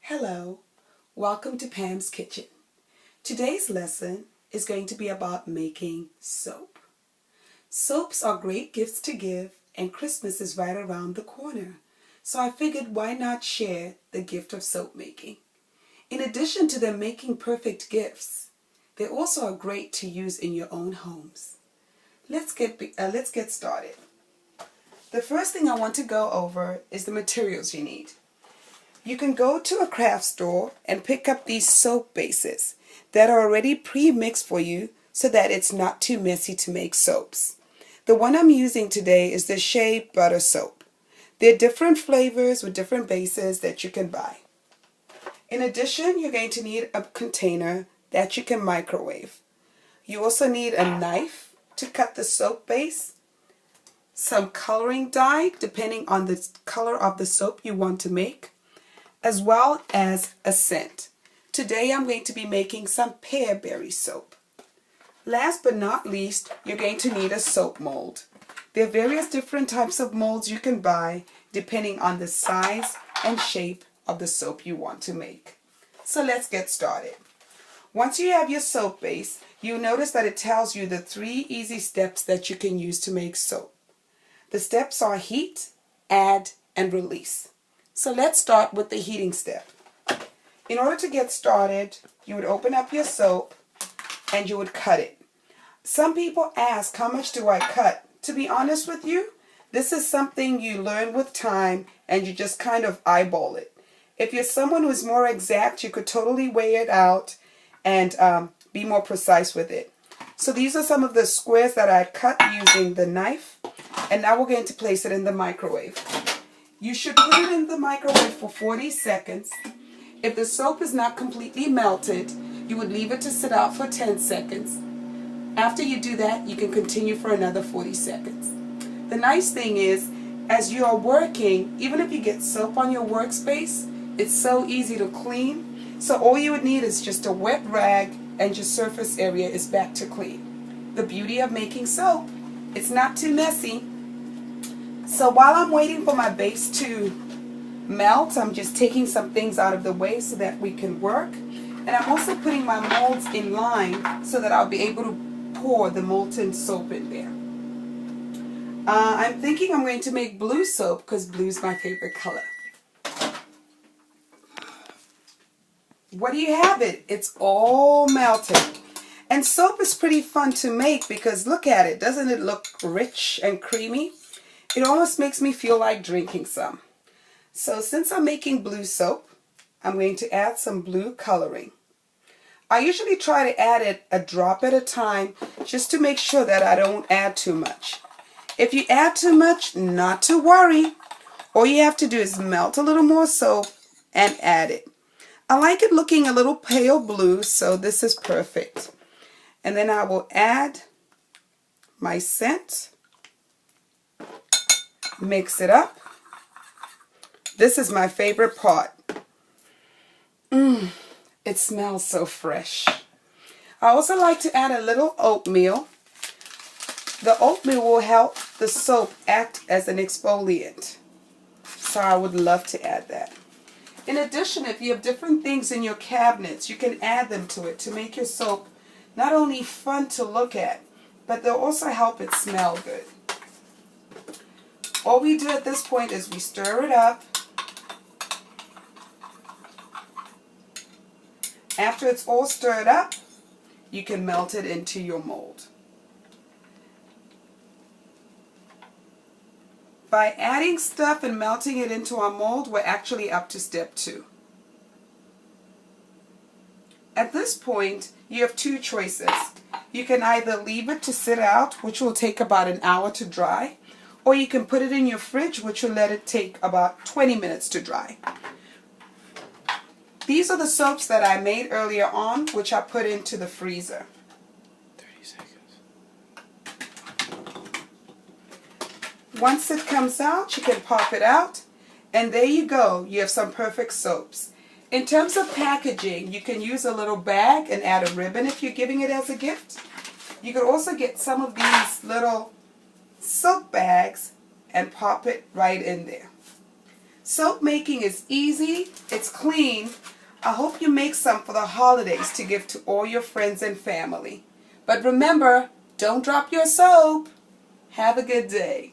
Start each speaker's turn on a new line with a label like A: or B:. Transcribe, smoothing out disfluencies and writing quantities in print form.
A: Hello, welcome to Pam's Kitchen. Today's lesson is going to be about making soap. Soaps are great gifts to give, and Christmas is right around the corner. So I figured, why not share the gift of soap making? In addition to them making perfect gifts, they also are great to use in your own homes. Let's get started. The first thing I want to go over is the materials you need. You can go to a craft store and pick up these soap bases that are already pre-mixed for you so that it's not too messy to make soaps. The one I'm using today is the Shea Butter Soap. There are different flavors with different bases that you can buy. In addition, you're going to need a container that you can microwave. You also need a knife to cut the soap base, some coloring dye depending on the color of the soap you want to make, as well as a scent. Today I'm going to be making some pear berry soap. Last but not least, you're going to need a soap mold. There are various different types of molds you can buy depending on the size and shape of the soap you want to make. So let's get started. Once you have your soap base, you'll notice that it tells you the 3 easy steps that you can use to make soap. The steps are heat, add, and release. So let's start with the heating step. In order to get started, you would open up your soap and you would cut it. Some people ask, how much do I cut? To be honest with you, this is something you learn with time and you just kind of eyeball it. If you're someone who's more exact, you could totally weigh it out and be more precise with it. So these are some of the squares that I cut using the knife, and now we're going to place it in the microwave. You should put it in the microwave for 40 seconds. If the soap is not completely melted, you would leave it to sit out for 10 seconds. After you do that, you can continue for another 40 seconds. The nice thing is, as you are working, even if you get soap on your workspace, it's so easy to clean. So all you would need is just a wet rag and your surface area is back to clean. The beauty of making soap, it's not too messy. So while I'm waiting for my base to melt, I'm just taking some things out of the way so that we can work. And I'm also putting my molds in line so that I'll be able to pour the molten soap in there. I'm thinking I'm going to make blue soap because blue is my favorite color. What do you have it? It's all melted. And soap is pretty fun to make because look at it. Doesn't it look rich and creamy? It almost makes me feel like drinking some. So since I'm making blue soap, I'm going to add some blue coloring. I usually try to add it a drop at a time just to make sure that I don't add too much. If you add too much, not to worry. All you have to do is melt a little more soap and add it. I like it looking a little pale blue, so this is perfect. And then I will add my scent. Mix it up. This is my favorite part. It smells so fresh. I also like to add a little oatmeal. The oatmeal will help the soap act as an exfoliant. So I would love to add that. In addition, if you have different things in your cabinets, you can add them to it to make your soap not only fun to look at, but they'll also help it smell good. All we do at this point is we stir it up. After it's all stirred up, you can melt it into your mold. By adding stuff and melting it into our mold, we're actually up to step 2. At this point, you have 2 choices. You can either leave it to sit out, which will take about an hour to dry, or you can put it in your fridge, which will let it take about 20 minutes to dry. These are the soaps that I made earlier on, which I put into the freezer.
B: 30 seconds.
A: Once it comes out, you can pop it out, and there you go. You have some perfect soaps. In terms of packaging, you can use a little bag and add a ribbon if you're giving it as a gift. You could also get some of these little soap bags and pop it right in there. Soap making is easy, it's clean. I hope you make some for the holidays to give to all your friends and family. But remember, don't drop your soap. Have a good day.